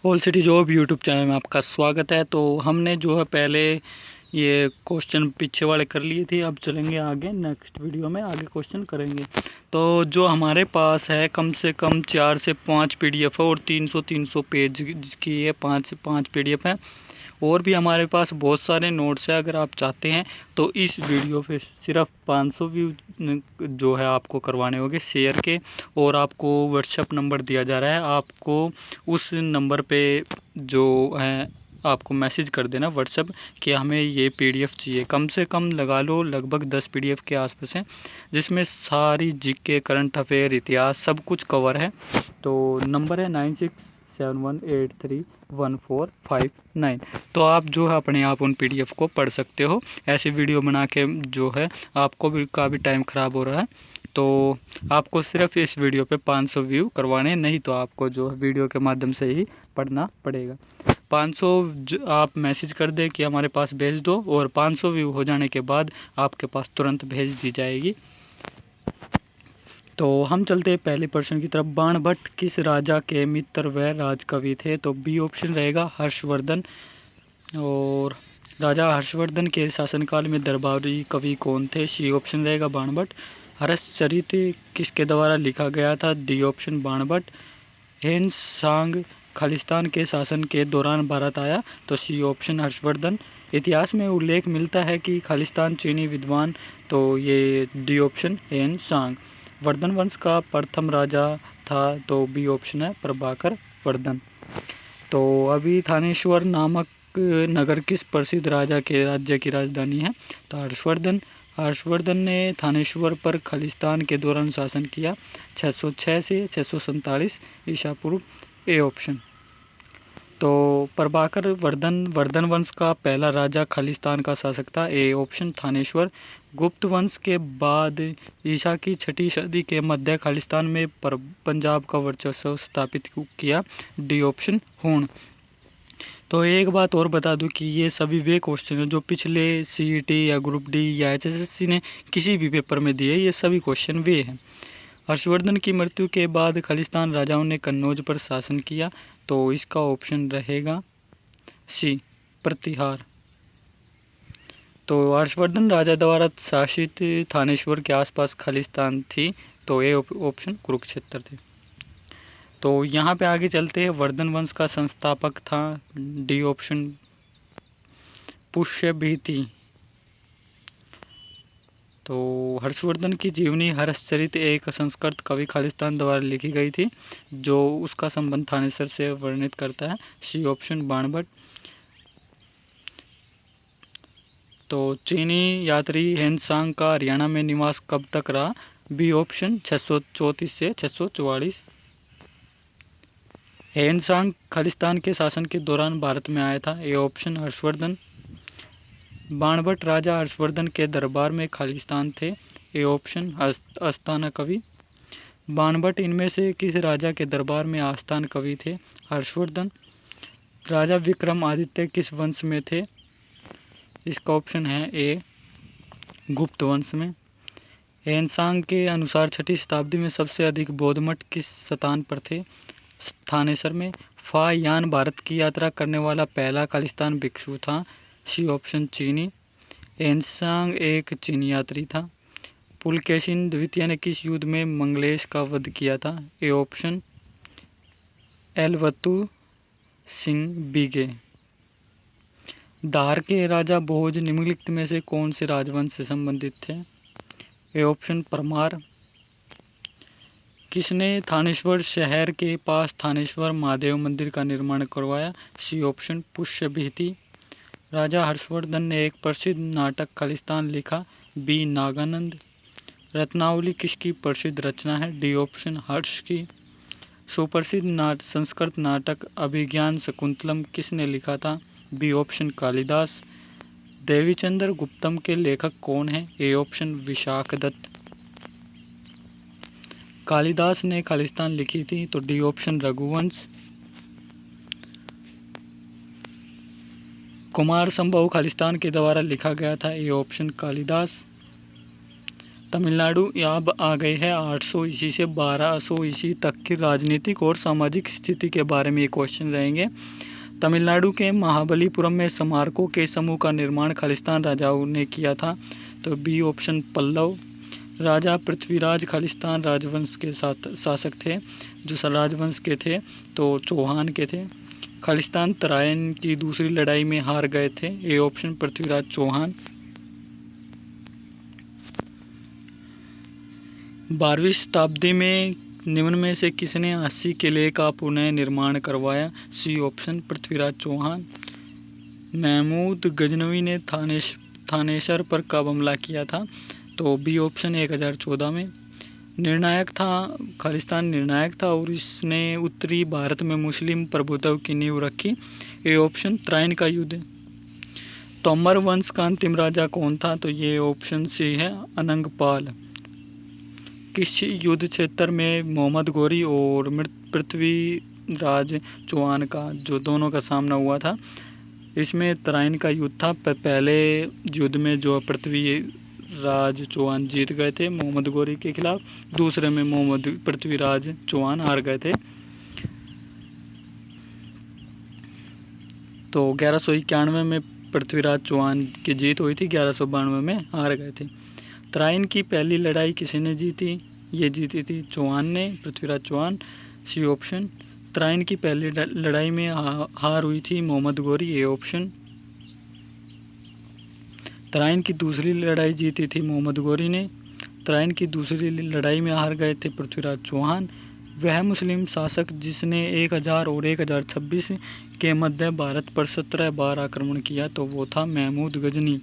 Whole city job YouTube channel में आपका स्वागत है। तो हमने जो है पहले ये क्वेश्चन पीछे वाले कर लिए थे, अब चलेंगे आगे नेक्स्ट वीडियो में आगे क्वेश्चन करेंगे। तो जो हमारे पास है कम से कम 4 से 5 पीडीएफ है और 300 पेज की ये पाँच पीडीएफ है। और भी हमारे पास बहुत सारे नोट्स हैं। अगर आप चाहते हैं तो इस वीडियो पे सिर्फ 500 व्यू जो है आपको करवाने होंगे शेयर के, और आपको व्हाट्सएप नंबर दिया जा रहा है। आपको उस नंबर पे जो है आपको मैसेज कर देना व्हाट्सएप कि हमें ये पीडीएफ चाहिए। कम से कम लगा लो लगभग 10 पीडीएफ के आसपास हैं, जिसमें सारी जीके, करंट अफेयर, इतिहास सब कुछ कवर है। तो नंबर है 9671831459। तो आप जो है अपने आप उन पीडीएफ को पढ़ सकते हो। ऐसी वीडियो बना के जो है आपको भी काफ़ी टाइम ख़राब हो रहा है, तो आपको सिर्फ इस वीडियो पे 500 व्यू करवाने, नहीं तो आपको जो है वीडियो के माध्यम से ही पढ़ना पड़ेगा। 500 आप मैसेज कर दे कि हमारे पास भेज दो, और 500 व्यू हो जाने के बाद आपके पास तुरंत भेज दी जाएगी। तो हम चलते हैं पहले प्रश्न की तरफ। बाणभट्ट किस राजा के मित्र व राजकवि थे? तो बी ऑप्शन रहेगा हर्षवर्धन। और राजा हर्षवर्धन के शासनकाल में दरबारी कवि कौन थे? सी ऑप्शन रहेगा बाणभट्ट। हर्षचरित किसके द्वारा लिखा गया था? D option Banabhatta. हेन सांग खालिस्तान के शासन के दौरान भारत आया? तो सी ऑप्शन हर्षवर्धन। इतिहास में उल्लेख मिलता है कि खालिस्तान चीनी विद्वान? तो ये डी ऑप्शन हेन सांग। वर्धन वंश का प्रथम राजा था? तो बी ऑप्शन है प्रभाकर वर्धन। तो अभी थानेश्वर नामक नगर किस प्रसिद्ध राजा के राज्य की राजधानी है? तो हर्षवर्धन। हर्षवर्धन ने थानेश्वर पर खालिस्तान के दौरान शासन किया 606 से 647 ईसा पूर्व। A option. तो प्रभाकर वर्धन वंश का पहला राजा खालिस्तान का शासक था। A option Thaneshwar. गुप्त वंश के बाद ईसा की 6ठी सदी के मध्य खालिस्तान में पंजाब का वर्चस्व स्थापित किया। डी ऑप्शन हूण। तो एक बात और बता दूं कि ये सभी वे क्वेश्चन हैं जो पिछले सीईटी या ग्रुप डी या एचएसएससी ने किसी भी पेपर में दिए। ये सभी क्वेश्चन वे हैं। हर्षवर्धन की मृत्यु के बाद खालिस्तान राजाओं ने कन्नौज पर शासन किया। तो इसका ऑप्शन रहेगा सी प्रतिहार। तो हर्षवर्धन राजा द्वारा शासित थानेश्वर के आसपास खालिस्तान थी। तो ए ऑप्शन कुरुक्षेत्र थे। तो यहाँ पे आगे चलते हैं। वर्धन वंश का संस्थापक था? D option Pushyabhuti. तो हर्षवर्धन की जीवनी हर्षचरित एक संस्कृत कवि खालिस्तान द्वारा लिखी गई थी, जो उसका संबंध थानेसर से वर्णित करता है। C option Banabhatta. तो चीनी यात्री हेनसांग का हरियाणा में निवास कब तक रहा? बी ऑप्शन 634 से 644। हेनसांग खालिस्तान के शासन के दौरान भारत में आया था। A option Harshavardhan. बाणभट्ट राजा हर्षवर्धन के दरबार में खालिस्तान थे। ए ऑप्शन आस्थाना कवि। बाणभट्ट इनमें से किस राजा के दरबार में आस्थान कवि थे? हर्षवर्धन। राजा विक्रमादित्य किस वंश में थे? इसका ऑप्शन है ए गुप्त वंश में। हेनसांग के अनुसार 6ठी शताब्दी में सबसे अधिक बौद्ध मठ किस स्थान पर थे? थानेसर में। फा यान भारत की यात्रा करने वाला पहला खालिस्तान भिक्षु था। सी ऑप्शन चीनी। हेनसांग एक चीनी यात्री था। पुलकेशिन द्वितीय ने किस युद्ध में मंगलेश का वध किया था? A option एलवतु Singh बीगे। धार के राजा भोज निम्नलिखित में से कौन से राजवंश से संबंधित थे? A option Parmar. किसने थानेश्वर शहर के पास थानेश्वर महादेव मंदिर का निर्माण करवाया? C option पुष्यभीति। राजा हर्षवर्धन ने एक प्रसिद्ध नाटक खालिस्तान लिखा। बी नागानंद। रत्नावली किसकी प्रसिद्ध रचना है? डी ऑप्शन हर्ष की। सुप्रसिद्ध संस्कृत नाटक अभिज्ञान शकुंतलम किसने लिखा था? B option Kalidas. देवीचंद्र गुप्तम के लेखक कौन हैं? A option Vishakha Datta. कालिदास ने खालिस्तान लिखी थी। तो डी ऑप्शन रघुवंश। कुमार संभव खालिस्तान के द्वारा लिखा गया था। A option Kalidas. तमिलनाडु अब आ गई है 800 ईस्वी से 1200 ईस्वी तक की राजनीतिक और सामाजिक स्थिति के बारे में ये क्वेश्चन रहेंगे। तमिलनाडु के महाबलीपुरम में स्मारकों के समूह का निर्माण खालिस्तान राजाओं ने किया था, तो बी ऑप्शन पल्लव। राजा पृथ्वीराज खालिस्तान राजवंश के साथ शासक थे, जो राजवंश के थे तो चौहान के थे। खालिस्तान तराइन की दूसरी लड़ाई में हार गए थे, ए ऑप्शन पृथ्वीराज चौहान। 12वीं शताब्दी में निम्न में से किसने अस्सी किले का पुनः निर्माण करवाया, सी ऑप्शन पृथ्वीराज चौहान। महमूद गजनवी ने थानेसर पर कब हमला किया था, तो बी ऑप्शन 1014 में। निर्णायक था, खालिस्तान निर्णायक था और इसने उत्तरी भारत में मुस्लिम प्रभुत्व की नींव रखी, ए ऑप्शन तराइन का युद्ध। तोमर वंश का अंतिम राजा कौन था, तो ये ऑप्शन सी है अनंगपाल। किस युद्ध क्षेत्र में मोहम्मद गोरी और पृथ्वीराज चौहान का जो दोनों का सामना हुआ था, इसमें तराइन का युद्ध था। पहले युद्ध में जो पृथ्वीराज चौहान जीत गए थे मोहम्मद गोरी के खिलाफ, दूसरे में पृथ्वीराज चौहान हार गए थे। तो 1191 में पृथ्वीराज चौहान की जीत हुई थी, 1192 में हार गए थे। तराइन की पहली लड़ाई किसने जीती, ये जीती थी चौहान ने, पृथ्वीराज चौहान, सी ऑप्शन। तराइन की पहली लड़ाई में हार हुई थी मोहम्मद गोरी, ए ऑप्शन। तराइन की दूसरी लड़ाई जीती थी मोहम्मद गोरी ने। तराइन की दूसरी लड़ाई में हार गए थे पृथ्वीराज चौहान। वह मुस्लिम शासक जिसने 1000 और 1026 के मध्य भारत पर 17 बार आक्रमण किया, तो वो था महमूद गजनी।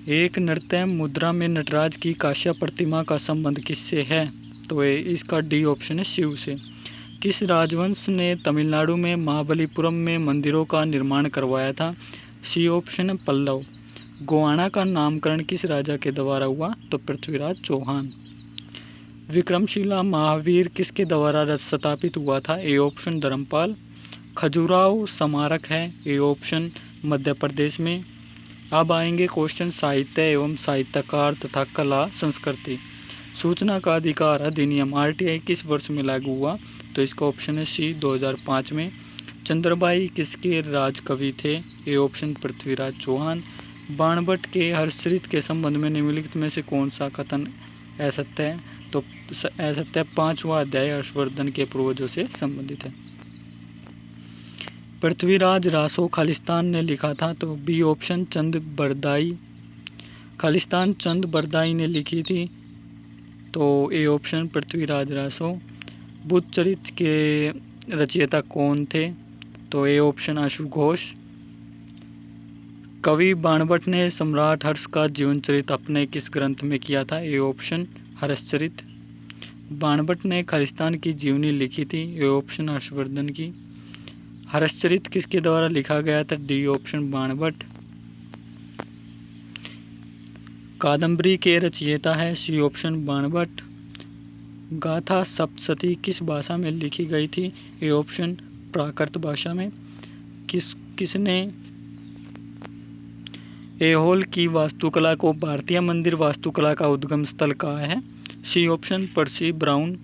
एक नृत्य मुद्रा में नटराज की कांस्य प्रतिमा का संबंध किससे है, तो इसका डी ऑप्शन है शिव से। किस राजवंश ने तमिलनाडु में महाबलीपुरम में मंदिरों का निर्माण करवाया था, सी ऑप्शन है पल्लव। गोवाना का नामकरण किस राजा के द्वारा हुआ, तो पृथ्वीराज चौहान। विक्रमशिला महावीर किसके द्वारा स्थापित हुआ था, ए ऑप्शन धर्मपाल। खजुराहो स्मारक है, ए ऑप्शन मध्य प्रदेश में। अब आएंगे क्वेश्चन साहित्य एवं साहित्यकार तथा कला संस्कृति। सूचना का अधिकार अधिनियम आरटीआई किस वर्ष में लागू हुआ, तो इसका ऑप्शन है सी 2005 में। चंद्रबाई किसके राजकवि थे, ए ऑप्शन पृथ्वीराज चौहान। बाणभट्ट के हर्षचरित के संबंध में निम्नलिखित में से कौन सा कथन असत्य है, तो असत्य 5वां अध्याय हर्षवर्धन के पूर्वजों से संबंधित है। पृथ्वीराज रासो खालिस्तान ने लिखा था, तो बी ऑप्शन चंद बरदाई। खालिस्तान चंद बरदाई ने लिखी थी, तो ए ऑप्शन पृथ्वीराज रासो। बुद्ध चरित्र के रचयिता कौन थे, तो ए ऑप्शन अशोक घोष। कवि बाणभट्ट ने सम्राट हर्ष का जीवन चरित्र अपने किस ग्रंथ में किया था, ए ऑप्शन हर्षचरित। बाणभट्ट ने खालिस्तान की जीवनी लिखी थी, ए ऑप्शन हर्षवर्धन की। हर्षचरित किसके द्वारा लिखा गया था, डी ऑप्शन बाणभट्ट। कादम्बरी के रचयिता है, सी ऑप्शन बाणभट्ट। गाथा सप्तशती किस भाषा में लिखी गई थी, ए ऑप्शन प्राकृत भाषा में। किसने ऐहोल की वास्तुकला को भारतीय मंदिर वास्तुकला का उद्गम स्थल कहा है, C option Percy Brown.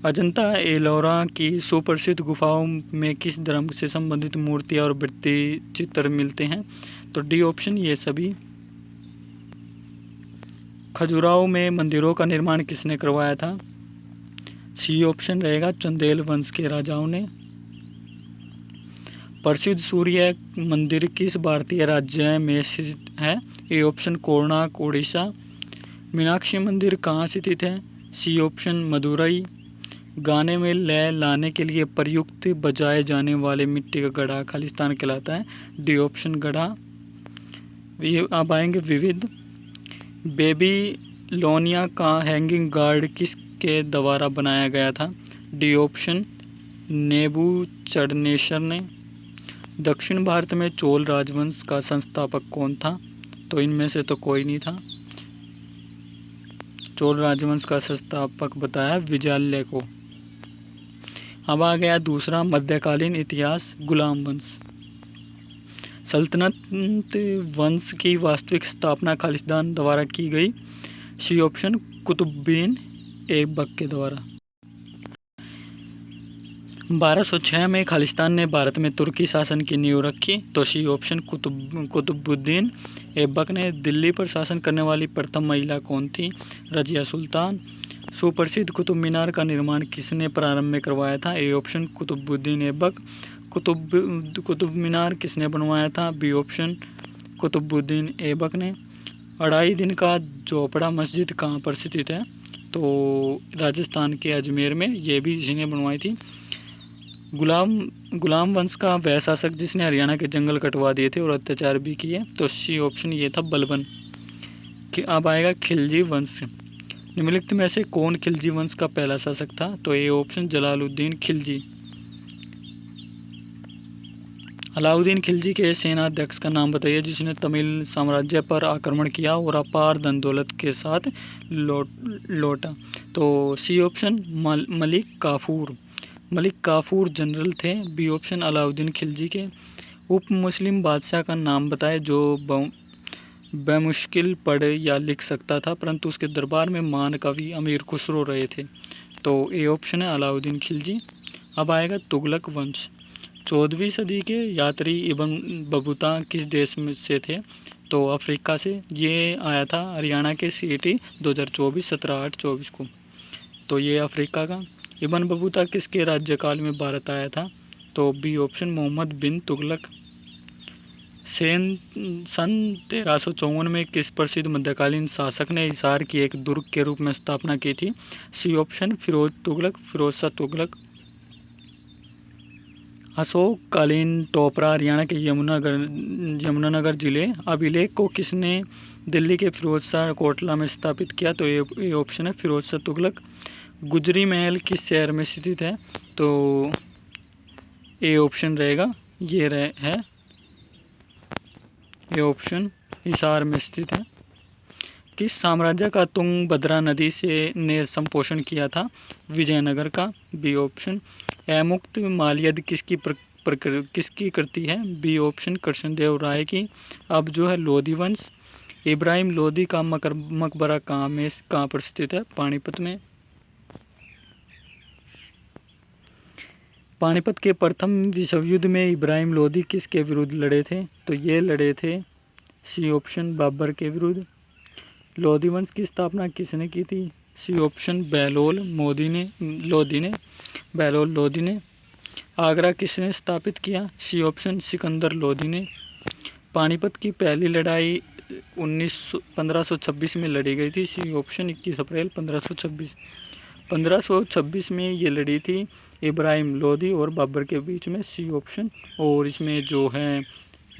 Ajanta Ellora की सुप्रसिद्ध गुफाओं में किस धर्म से संबंधित मूर्तियां और भित्ति चित्र मिलते हैं, तो डी ऑप्शन ये सभी। खजुराहो में मंदिरों का निर्माण किसने करवाया था, सी ऑप्शन रहेगा चंदेल वंश के राजाओं ने। प्रसिद्ध सूर्य मंदिर किस भारतीय राज्य में स्थित है, ए ऑप्शन कोणार्क उड़ीसा। मीनाक्षी मंदिर कहाँ स्थित है, सी ऑप्शन मदुरई। गाने में लय लाने के लिए प्रयुक्त बजाए जाने वाले मिट्टी का घड़ा खालिस्तान कहलाता है, डी ऑप्शन घड़ा। ये अब आएंगे विविध। बेबीलोनिया का हैंगिंग गार्ड किसके द्वारा बनाया गया था, डी ऑप्शन नेबूचडनेस्सर ने। दक्षिण भारत में चोल राजवंश का संस्थापक कौन था, तो इनमें से तो कोई नहीं था। चोल राजवंश का संस्थापक बताया विजयालय को। अब आ गया दूसरा मध्यकालीन इतिहास, गुलाम वंश। सल्तनत वंश की वास्तविक स्थापना खालिस्तान द्वारा की गई। सी ऑप्शन कुतुबुद्दीन ऐबक के द्वारा। 1206 में खालिस्तान ने भारत में तुर्की शासन की नींव रखी। तो सी ऑप्शन कुतुबुद्दीन ऐबक ने। दिल्ली पर शासन करने वाली प्रथम महिला कौन थी? रजिया सुल्तान। सुप्रसिद्ध कुतुब मीनार का निर्माण किसने प्रारंभ में करवाया था? A option Qutubuddin Aibak. कुतुब मीनार किसने बनवाया था? बी ऑप्शन कुतुबुद्दीन ऐबक ने। 2.5 दिन का झोपड़ा मस्जिद कहाँ पर स्थित है? तो राजस्थान के अजमेर में, ये भी इसी ने बनवाई थी। गुलाम वंश का वह शासक जिसने हरियाणा के जंगल कटवा दिए थे और अत्याचार भी किए। तो सी ऑप्शन ये था बलबन। कि अब आएगा खिलजी वंश। निम्नलिखित में से कौन खिलजी वंश का पहला शासक था? तो ए ऑप्शन जलालुद्दीन खिलजी। अलाउद्दीन खिलजी के सेनाध्यक्ष का नाम बताइए जिसने तमिल साम्राज्य पर आक्रमण किया और अपार धन दौलत के साथ लौटा। तो C option Malik Kafur. Malik Kafur general थे। बी ऑप्शन अलाउद्दीन खिलजी के। उप मुस्लिम बादशाह का नाम बताए जो बेमुश्किल पढ़ या लिख सकता था परंतु उसके दरबार में मान कवि अमीर खुसरो रहे थे। तो ए ऑप्शन है अलाउद्दीन खिलजी। अब आएगा तुगलक वंश। 14वीं सदी के यात्री इब्न बतूता किस देश में से थे? तो अफ्रीका से। ये आया था हरियाणा के सीईटी 2024 17/8/24 को। तो ये अफ्रीका का। इब्न बतूता किसके राज्यकाल में भारत आया था? तो बी ऑप्शन मोहम्मद बिन तुगलक। सन 1354 में किस प्रसिद्ध मध्यकालीन शासक ने हिसार की एक दुर्ग के रूप में स्थापना की थी? C option Firoz Shah Tughlaq. अशोक कालीन टोपरा हरियाणा के यमुनानगर जिले अभिलेख को किसने दिल्ली के फिरोज शाह कोटला में स्थापित किया? तो ये ऑप्शन है फिरोज शाह तुगलक। गुजरी महल किस शहर में स्थित है? तो ए ऑप्शन रहेगा ये ऑप्शन हिसार में स्थित है। किस साम्राज्य का तुंगभद्रा नदी ने संपोषण किया था? विजयनगर का। B option. मुक्त माल्यद किसकी कृति है? बी ऑप्शन कृष्णदेव राय की। अब जो है लोधी वंश। इब्राहिम लोधी का मकबरा कहाँ पर स्थित है? पानीपत में। पानीपत के प्रथम विश्व युद्ध में इब्राहिम लोधी किसके विरुद्ध लड़े थे? तो ये लड़े थे सी ऑप्शन बाबर के विरुद्ध। लोधी वंश की स्थापना किसने की थी? सी ऑप्शन बहलोल लोधी ने। आगरा किसने स्थापित किया? सी ऑप्शन सिकंदर लोधी ने। पानीपत की पहली लड़ाई 1526 में लड़ी गई थी। सी ऑप्शन 21 अप्रैल 1526। 1526 में ये लड़ी थी इब्राहिम लोधी और बाबर के बीच में। C option. और इसमें जो है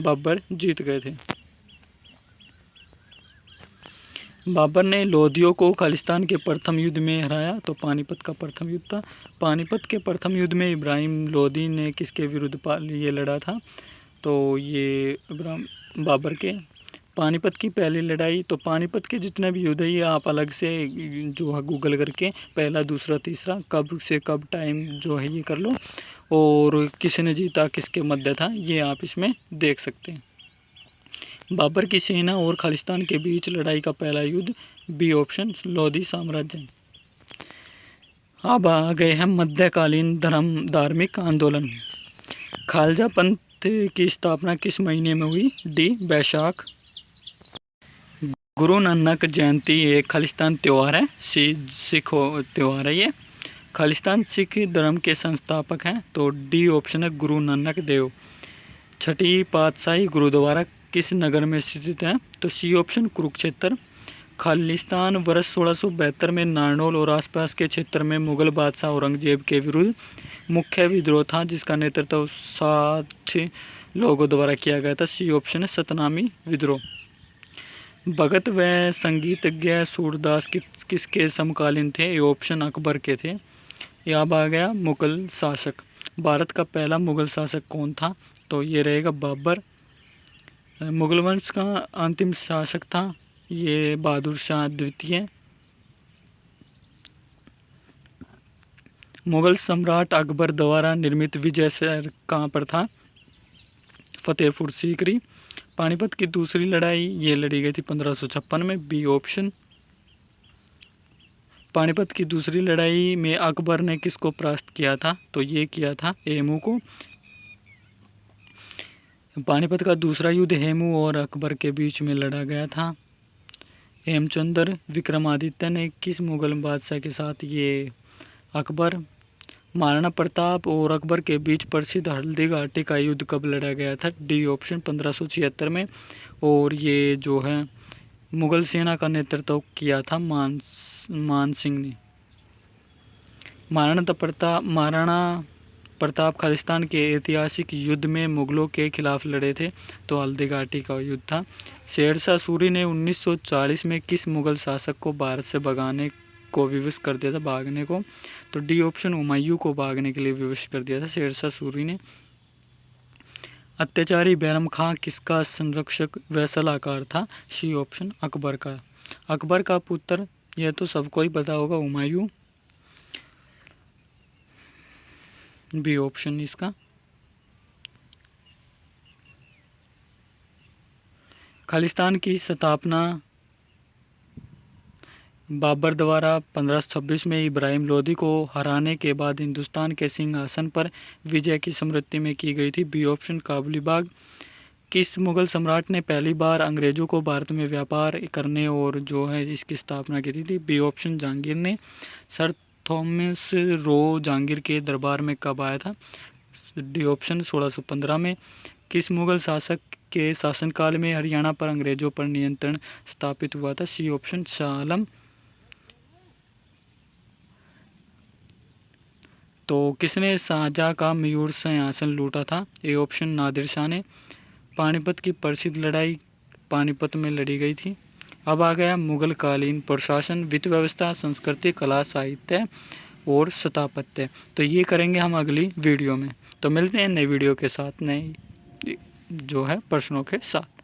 बाबर जीत गए थे। बाबर ने लोधियों को खालिस्तान के प्रथम युद्ध में हराया। तो पानीपत का प्रथम युद्ध था। पानीपत के प्रथम युद्ध में इब्राहिम लोधी ने किसके विरुद्ध ये लड़ा था? तो ये बाबर के। पानीपत की पहली लड़ाई। तो पानीपत के जितने भी युद्ध है ये आप अलग से जो है गूगल करके पहला दूसरा तीसरा कब से कब टाइम जो है ये कर लो और किसने जीता किसके मध्य था ये आप इसमें देख सकते हैं। बाबर की सेना और खालिस्तान के बीच लड़ाई का पहला युद्ध। बी ऑप्शन लोधी साम्राज्य। अब आ गए हैं मध्यकालीन धार्मिक आंदोलन। खालसा पंथ की स्थापना किस महीने में हुई? डी बैशाख। गुरु नानक जयंती एक खालिस्तान त्यौहार है। सिख त्यौहार है ये। खालिस्तान सिख धर्म के संस्थापक हैं। तो डी ऑप्शन है गुरु नानक देव। छठी पातशाही गुरुद्वारा किस नगर में स्थित है? तो सी ऑप्शन कुरुक्षेत्र। खालिस्तान वर्ष 1672 में नारनौल और आसपास के क्षेत्र में मुगल बादशाह औरंगजेब के विरुद्ध मुख्य विद्रोह था जिसका नेतृत्व 60 लोगों द्वारा किया गया था। सी ऑप्शन है सतनामी विद्रोह। भगत व संगीतज्ञ सूरदास किसके समकालीन थे? ये ऑप्शन अकबर के थे। यहाँ आ गया मुगल शासक। भारत का पहला मुगल शासक कौन था? तो ये रहेगा बाबर। मुगल वंश का अंतिम शासक था ये बहादुर शाह द्वितीय। मुगल सम्राट अकबर द्वारा निर्मित विजय शहर कहाँ पर था? फतेहपुर सीकरी। पानीपत की दूसरी लड़ाई ये लड़ी गई थी 1556 में, बी ऑप्शन। पानीपत की दूसरी लड़ाई में अकबर ने किसको परास्त किया था, तो ये किया था हेमू को। पानीपत का दूसरा युद्ध हेमू और अकबर के बीच में लड़ा गया था। हेमचंद्र विक्रमादित्य ने किस मुगल बादशाह के साथ ये अकबर। महाराणा प्रताप और अकबर के बीच प्रसिद्ध हल्दी घाटी का युद्ध कब लड़ा गया था, डी ऑप्शन 1576 में। और ये जो है मुगल सेना का नेतृत्व किया था मान सिंह ने। महाराणा प्रताप खालिस्तान के ऐतिहासिक युद्ध में मुगलों के खिलाफ लड़े थे, तो हल्दी घाटी का युद्ध था। शेरशाह सूरी ने 1940 में किस मुगल शासक को भारत से भगाने को विवश कर दिया था, भागने को, तो डी ऑप्शन हुमायूं को भागने के लिए विवश कर दिया था शेरशाह सूरी ने। अत्याचारी बैरम खां किसका संरक्षक व सलाहकार था, सी ऑप्शन अकबर का। अकबर का पुत्र, यह तो सबको ही पता होगा, हुमायूं, बी ऑप्शन इसका। खालिस्तान की स्थापना बाबर द्वारा 1526 में इब्राहिम लोदी को हराने के बाद हिंदुस्तान के सिंहासन पर विजय की स्मृति में की गई थी, बी ऑप्शन काबुली बाग। किस मुगल सम्राट ने पहली बार अंग्रेजों को भारत में व्यापार करने और जो है इसकी स्थापना की थी, बी ऑप्शन जहांगीर ने। सर थॉमस रो जहांगीर के दरबार में कब आया था, डी ऑप्शन 1615 में। किस मुगल शासक के शासनकाल में हरियाणा पर अंग्रेजों पर नियंत्रण स्थापित हुआ था, सी ऑप्शन शाह आलम। तो किसने शाहजहां का मयूर सिंहासन लूटा था, ए ऑप्शन नादिर शाह ने। पानीपत की प्रसिद्ध लड़ाई पानीपत में लड़ी गई थी। अब आ गया मुगल कालीन प्रशासन, वित्त व्यवस्था, संस्कृति, कला, साहित्य और स्थापत्य। तो ये करेंगे हम अगली वीडियो में। तो मिलते हैं नई वीडियो के साथ, नए जो है प्रश्नों के साथ।